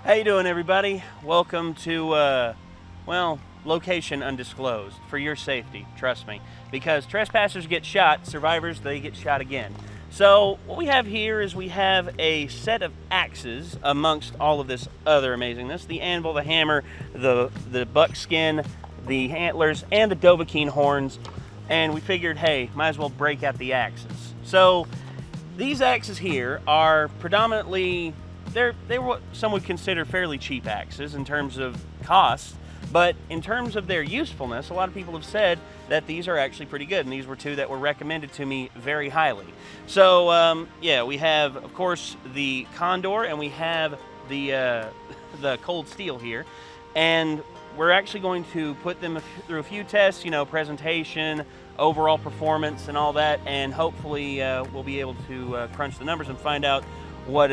How you doing, everybody? Welcome to, well, location undisclosed for your safety, trust me. Because trespassers get shot, survivors, they get shot again. So what we have here is we have a set of axes amongst all of this other amazingness. The anvil, the hammer, the buckskin, the antlers, and the Dovahkiin horns. And we figured, hey, might as well break out the axes. So these axes here are predominantly, they're what some would consider fairly cheap axes in terms of cost, but in terms of their usefulness, a lot of people have said that these are actually pretty good, and these were two that were recommended to me very highly. So yeah, we have, of course, the Condor, and we have the cold steel here, and we're actually going to put them through a few tests, you know, presentation, overall performance, and all that, and hopefully we'll be able to crunch the numbers and find out what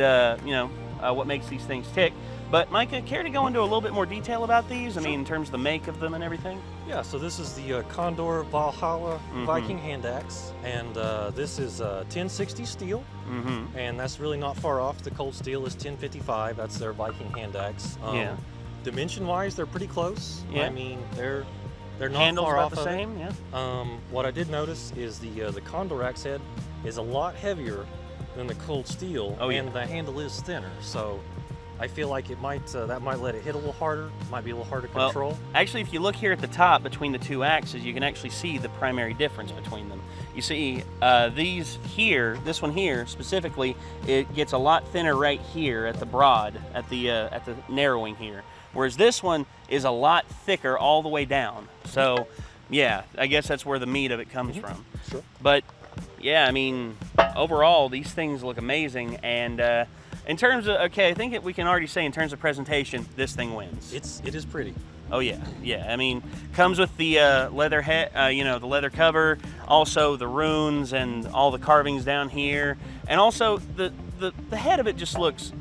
what makes these things tick. But Micah, care to go into a little bit more detail about these? I mean, in terms of the make of them and everything? Yeah, so this is the Condor Valhalla Viking hand axe, and this is 1060 steel, and that's really not far off. The cold steel is 1055. That's their Viking hand axe. Yeah. Dimension-wise, they're pretty close. Yeah. I mean, they're not Handles far about off the of same, it. yeah. What I did notice is the Condor axe head is a lot heavier than the cold steel, and the handle is thinner. So I feel like it might that might let it hit a little harder. Might be a little harder to control. Well, actually, if you look here at the top between the two axes, you can actually see the primary difference between them. You see, these here, this one here specifically, it gets a lot thinner right here at the broad, at the narrowing here, whereas this one is a lot thicker all the way down. So, yeah, I guess that's where the meat of it comes from. Sure. But yeah, I mean, overall, these things look amazing, and in terms of, okay, I think we can already say in terms of presentation, this thing wins. It is pretty. Oh yeah, yeah. I mean, comes with the leather head, the leather cover, also the runes and all the carvings down here, and also the head of it just looks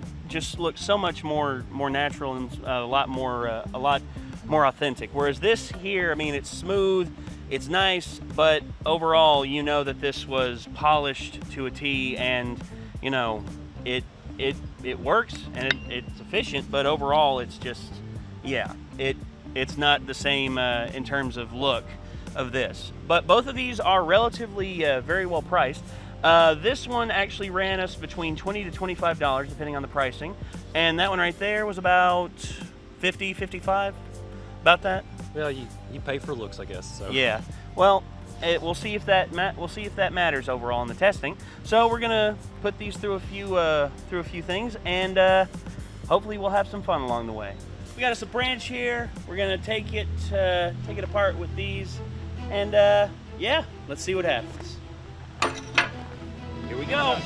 so much more natural and a lot more authentic. Whereas this here, I mean, it's smooth, it's nice, but overall, you know that this was polished to a T, and you know it works and it's efficient, but overall it's just, yeah, it's not the same in terms of look of this. But both of these are relatively very well priced. This one actually ran us between $20 to $25 depending on the pricing, and that one right there was about $50, $55, about that. Well, you pay for looks, I guess. So. Yeah. Well, we'll see if that matters overall in the testing. So we're gonna put these through a few things, and hopefully we'll have some fun along the way. We got us a branch here. We're gonna take it apart with these, and yeah, let's see what happens. Here we go.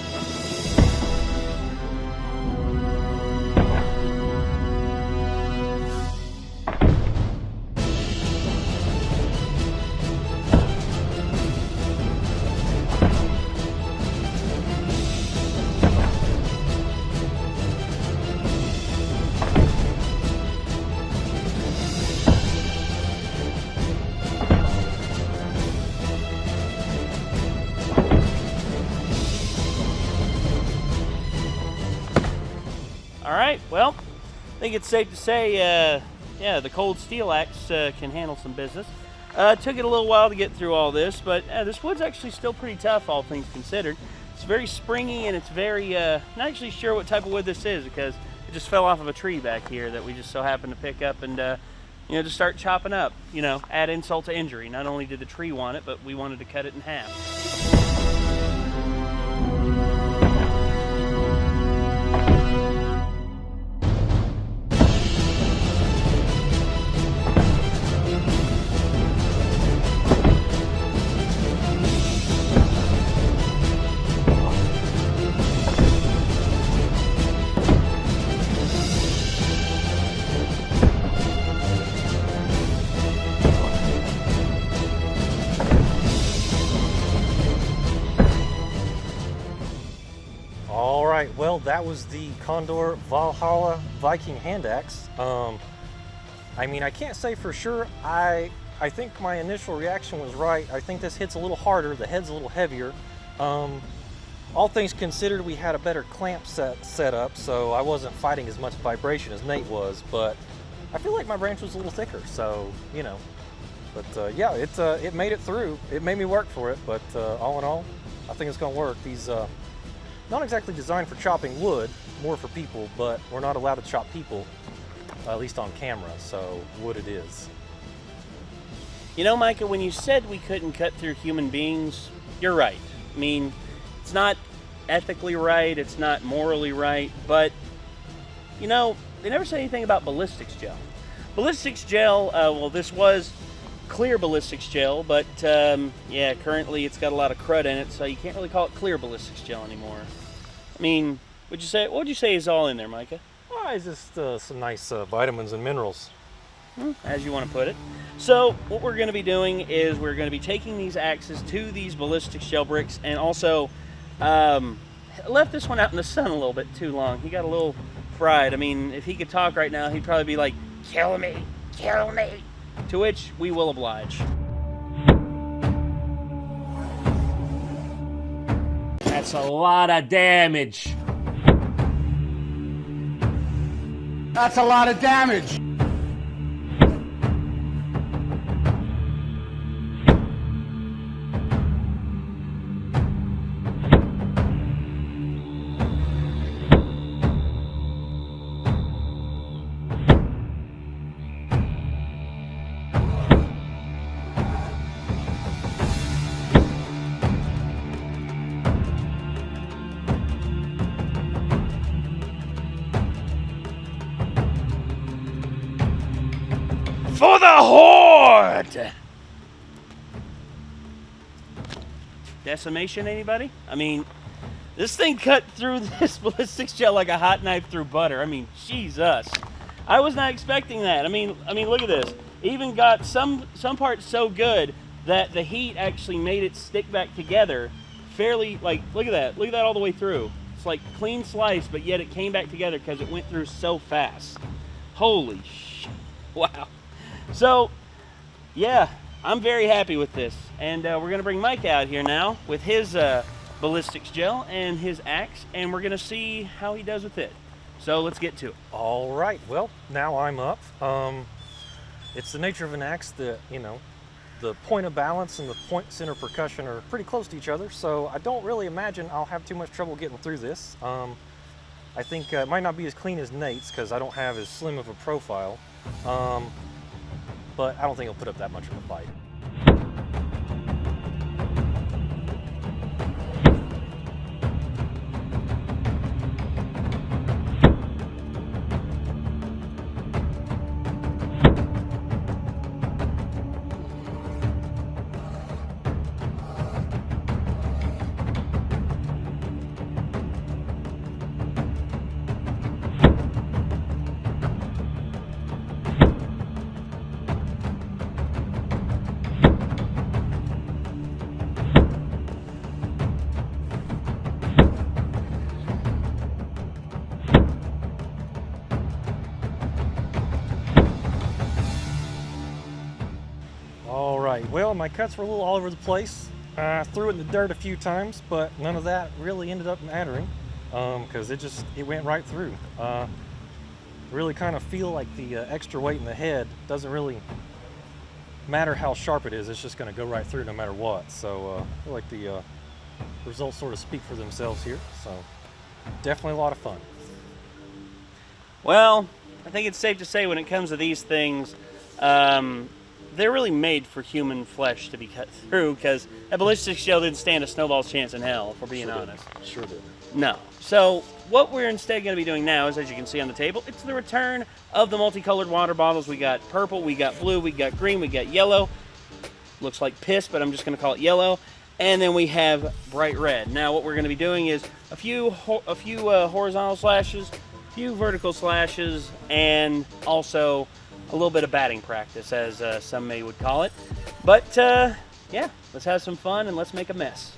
All right, well, I think it's safe to say, yeah, the cold steel axe can handle some business. Took it a little while to get through all this, but this wood's actually still pretty tough, all things considered. It's very springy, and it's very, not actually sure what type of wood this is, because it just fell off of a tree back here that we just so happened to pick up and, just start chopping up, add insult to injury. Not only did the tree want it, but we wanted to cut it in half. Well, that was the Condor Valhalla Viking hand axe. I mean, I can't say for sure. I think my initial reaction was right. I think this hits a little harder. The head's a little heavier. all things considered, we had a better clamp set up, so I wasn't fighting as much vibration as Nate was, but I feel like my branch was a little thicker, so, you know. But yeah, it made it through. It made me work for it, but all in all, I think it's gonna work. These, not exactly designed for chopping wood, more for people, but we're not allowed to chop people, at least on camera, so wood it is. You know, Micah, when you said we couldn't cut through human beings, you're right. I mean, it's not ethically right, it's not morally right, but, you know, they never say anything about ballistics gel. Ballistics gel, well, this was clear ballistics gel, but yeah, currently it's got a lot of crud in it, so you can't really call it clear ballistics gel anymore. I mean, what would you say is all in there, Micah? Well, it's just some nice vitamins and minerals. As you want to put it. So what we're going to be doing is we're going to be taking these axes to these ballistics gel bricks, and also left this one out in the sun a little bit too long. He got a little fried. I mean, if he could talk right now, he'd probably be like, "Kill me, kill me," to which we will oblige. That's a lot of damage. That's a lot of damage. For the Horde! Decimation, anybody? I mean, this thing cut through this ballistics gel like a hot knife through butter. I mean, Jesus. I was not expecting that. I mean, look at this. Even got some parts so good that the heat actually made it stick back together fairly, like, look at that. Look at that all the way through. It's like clean slice, but yet it came back together because it went through so fast. Holy shit. Wow. So, yeah, I'm very happy with this. And we're going to bring Mike out here now with his ballistics gel and his axe, and we're going to see how he does with it. So let's get to it. All right, well, now I'm up. It's the nature of an axe that, you know, the point of balance and the point center percussion are pretty close to each other, so I don't really imagine I'll have too much trouble getting through this. I think it might not be as clean as Nate's because I don't have as slim of a profile. But I don't think he'll put up that much of a fight. Well, my cuts were a little all over the place. I threw it in the dirt a few times, but none of that really ended up mattering because it went right through. Really kind of feel like the extra weight in the head doesn't really matter how sharp it is. It's just going to go right through no matter what. So I feel like the results sort of speak for themselves here. So definitely a lot of fun. Well, I think it's safe to say when it comes to these things, they're really made for human flesh to be cut through because that ballistics gel didn't stand a snowball's chance in hell, if we're being honest. Sure did. No. So what we're instead going to be doing now is, as you can see on the table, it's the return of the multicolored water bottles. We got purple, we got blue, we got green, we got yellow. Looks like piss, but I'm just going to call it yellow. And then we have bright red. Now what we're going to be doing is a few horizontal slashes, a few vertical slashes, and also a little bit of batting practice, as some would call it. But yeah, let's have some fun and let's make a mess.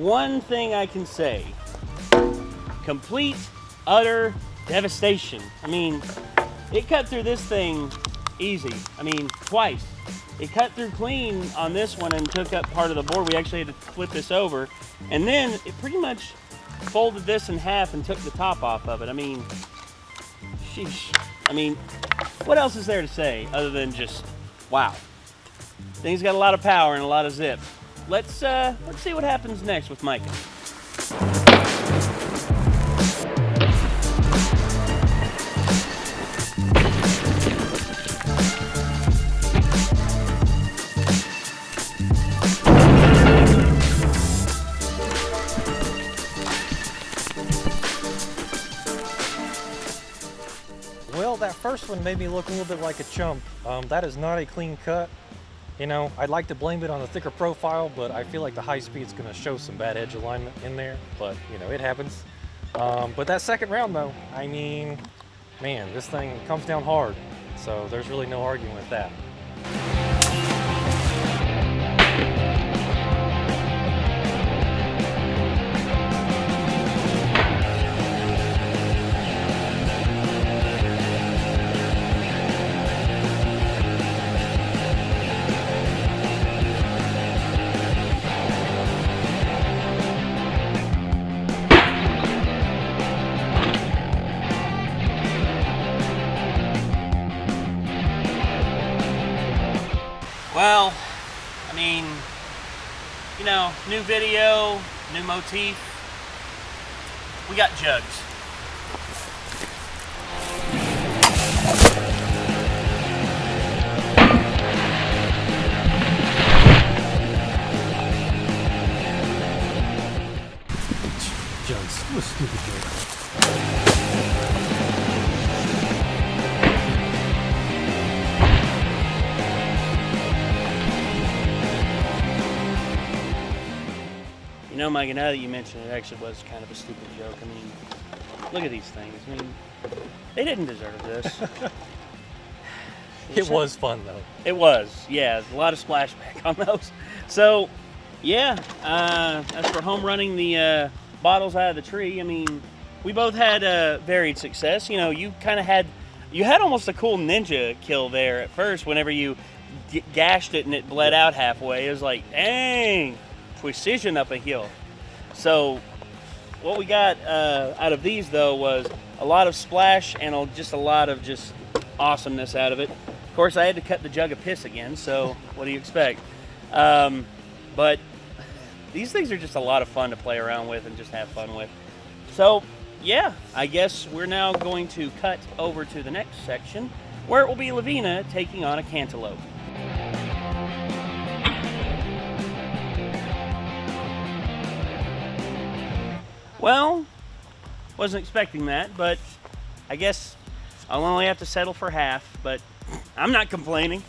one thing I can say, complete, utter devastation. I mean, it cut through this thing easy. I mean, twice. It cut through clean on this one and took up part of the board. We actually had to flip this over. And then it pretty much folded this in half and took the top off of it. I mean, sheesh. I mean, what else is there to say other than just, wow. Thing's got a lot of power and a lot of zip. Let's see what happens next with Micah. Well, that first one made me look a little bit like a chump. That is not a clean cut. You know, I'd like to blame it on the thicker profile, but I feel like the high speed's gonna show some bad edge alignment in there, but you know, it happens. But that second round though, I mean, man, this thing comes down hard. So there's really no arguing with that. Well, I mean, you know, new video, new motif. We got jugs. Jugs, what a stupid joke. You know, Mike, now that you mentioned it, actually was kind of a stupid joke. I mean, look at these things. I mean, they didn't deserve this. It was fun though. It was, yeah. A lot of splashback on those. So, yeah, as for home running the bottles out of the tree, I mean, we both had varied success. You know, you had almost a cool ninja kill there at first whenever you gashed it and it bled out halfway. It was like, dang, precision up a hill. So what we got out of these though was a lot of splash and just a lot of just awesomeness out of it. Of course, I had to cut the jug of piss again, so what do you expect? But these things are just a lot of fun to play around with and just have fun with. So yeah, I guess we're now going to cut over to the next section where it will be Lavina taking on a cantaloupe. Well, wasn't expecting that, but I guess I'll only have to settle for half, but I'm not complaining.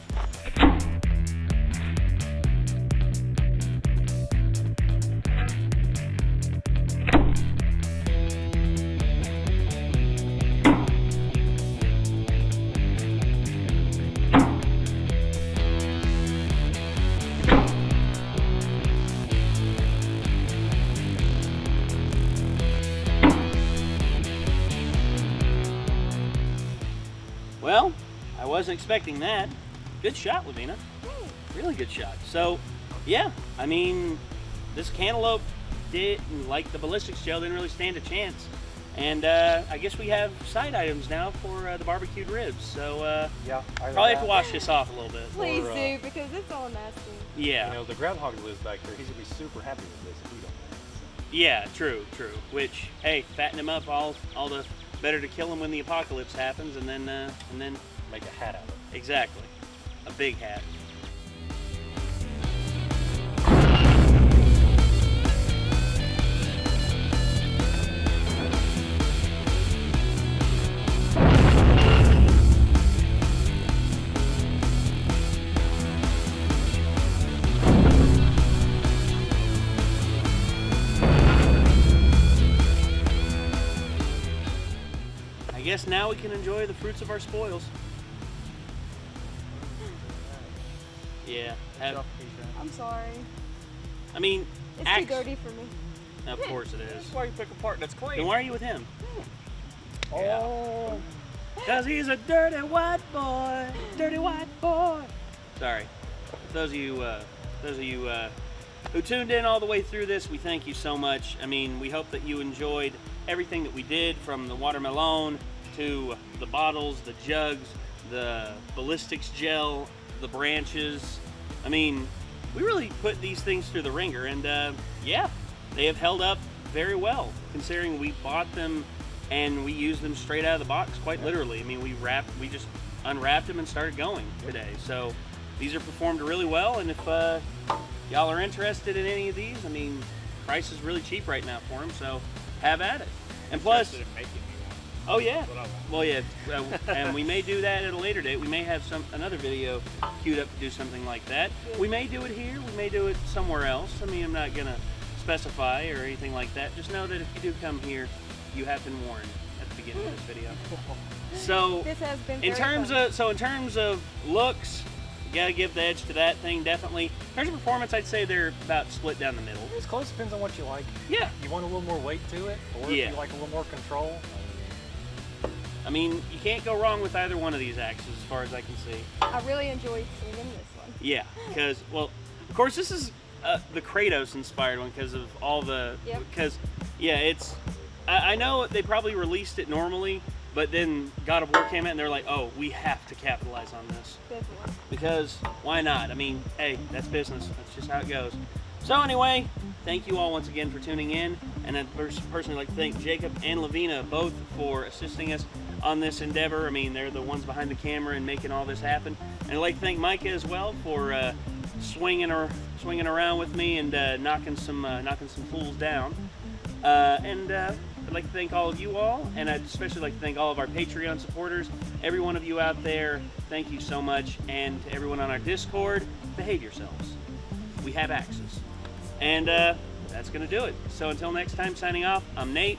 Well, I wasn't expecting that. Good shot, Lavina. Really good shot. So, yeah, I mean, this cantaloupe didn't, like the ballistics gel, didn't really stand a chance. And I guess we have side items now for the barbecued ribs. So, yeah, probably have to wash this off a little bit. Please do, because it's all nasty. Yeah. You know, the groundhog lives back there. He's going to be super happy with this if we don't. Yeah, true. Which, hey, fatten him up all the better to kill him when the apocalypse happens, and then Make a hat out of it. exactly, a big hat. I guess now we can enjoy the fruits of our spoils. Yeah. I'm sorry. I mean, It's too dirty for me. Of course it is. That's why you pick apart. That's great. Then why are you with him? Oh. Because he's a dirty white boy. Dirty white boy. Sorry. Those of you who tuned in all the way through this, we thank you so much. I mean, we hope that you enjoyed everything that we did, from the watermelon to the bottles, the jugs, the ballistics gel, the branches. I mean, we really put these things through the ringer, and yeah, they have held up very well, considering we bought them and we used them straight out of the box, quite literally. I mean, we just unwrapped them and started going today. So these are performed really well, and if y'all are interested in any of these, I mean, price is really cheap right now for them, so have at it. And plus, oh yeah, well yeah, and we may do that at a later date. We may have another video queued up to do something like that. We may do it here, we may do it somewhere else. I mean, I'm not gonna specify or anything like that. Just know that if you do come here, you have been warned at the beginning of this video. So This has been in very terms fun. in terms of looks, you gotta give the edge to that thing, definitely. In terms of performance, I'd say they're about split down the middle. It's close. Depends on what you like. Yeah. You want a little more weight to it, or Yeah. if you like a little more control. I mean, you can't go wrong with either one of these axes as far as I can see. I really enjoyed swinging this one. Yeah, because, well, of course, this is the Kratos inspired one because of all the, Yep. because, yeah, it's, I know they probably released it normally, but then God of War came out and they're like, oh, we have to capitalize on this. Definitely. Because why not? I mean, hey, that's business. That's just how it goes. So anyway, thank you all once again for tuning in. And I'd personally like to thank Jacob and Lavina both for assisting us on this endeavor. I mean, they're the ones behind the camera and making all this happen. And I'd like to thank Micah as well for swinging around with me and knocking some fools down. I'd like to thank all of you all, and I'd especially like to thank all of our Patreon supporters. Every one of you out there, thank you so much. And to everyone on our Discord, behave yourselves. We have axes. And that's going to do it. So until next time, signing off, I'm Nate,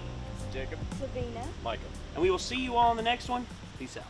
Jacob, Lavina. Micah. and we will see you all in the next one. Peace out.